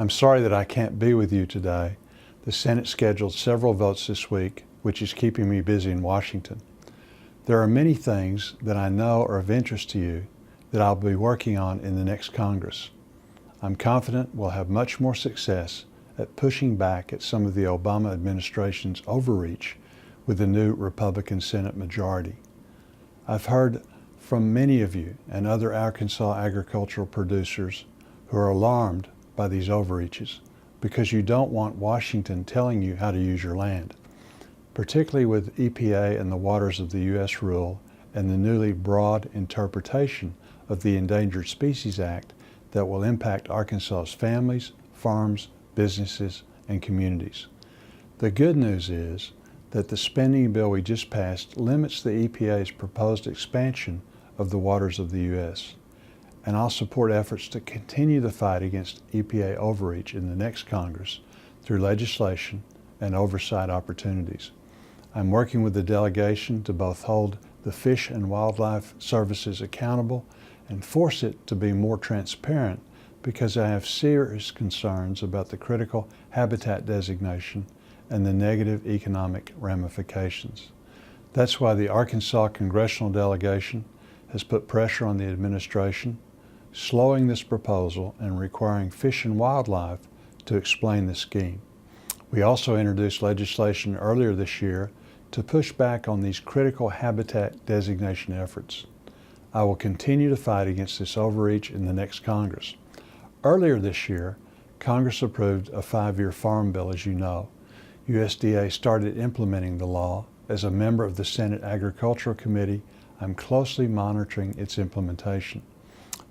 I'm sorry that I can't be with you today. The Senate scheduled several votes this week, which is keeping me busy in Washington. There are many things that I know are of interest to you that I'll be working on in the next Congress. I'm confident we'll have much more success at pushing back at some of the Obama administration's overreach with the new Republican Senate majority. I've heard from many of you and other Arkansas agricultural producers who are alarmed by these overreaches because you don't want Washington telling you how to use your land, particularly with EPA and the Waters of the U.S. rule and the newly broad interpretation of the Endangered Species Act that will impact Arkansas's families, farms, businesses, and communities. The good news is that the spending bill we just passed limits the EPA's proposed expansion of the waters of the U.S., and I'll support efforts to continue the fight against EPA overreach in the next Congress through legislation and oversight opportunities. I'm working with the delegation to both hold the Fish and Wildlife Services accountable and force it to be more transparent because I have serious concerns about the critical habitat designation and the negative economic ramifications. That's why the Arkansas congressional delegation has put pressure on the administration, slowing this proposal and requiring Fish and Wildlife to explain the scheme. We also introduced legislation earlier this year to push back on these critical habitat designation efforts. I will continue to fight against this overreach in the next Congress. Earlier this year, Congress approved a 5-year farm bill, as you know. USDA started implementing the law. As a member of the Senate Agricultural Committee, I'm closely monitoring its implementation.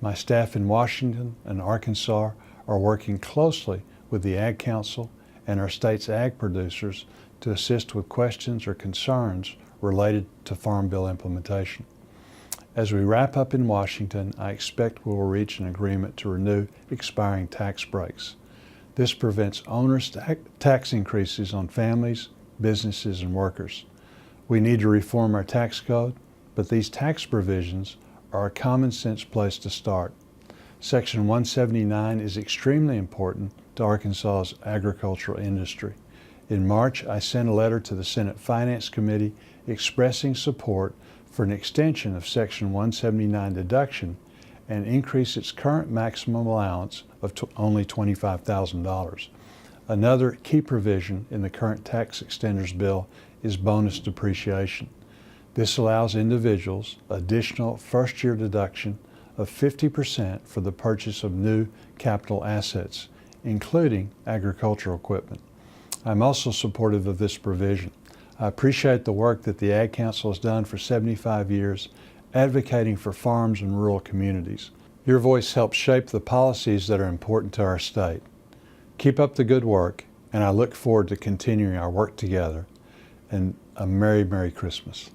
My staff in Washington and Arkansas are working closely with the Ag Council and our state's ag producers to assist with questions or concerns related to Farm Bill implementation. As we wrap up in Washington, I expect we will reach an agreement to renew expiring tax breaks. This prevents onerous tax increases on families, businesses, and workers. We need to reform our tax code, but these tax provisions are a common sense place to start. Section 179 is extremely important to Arkansas's agricultural industry. In March, I sent a letter to the Senate Finance Committee expressing support for an extension of Section 179 deduction and increase its current maximum allowance of only $25,000. Another key provision in the current tax extenders bill is bonus depreciation. This allows individuals additional first-year deduction of 50% for the purchase of new capital assets, including agricultural equipment. I'm also supportive of this provision. I appreciate the work that the Ag Council has done for 75 years, advocating for farms and rural communities. Your voice helps shape the policies that are important to our state. Keep up the good work, and I look forward to continuing our work together. And a Merry, Merry Christmas.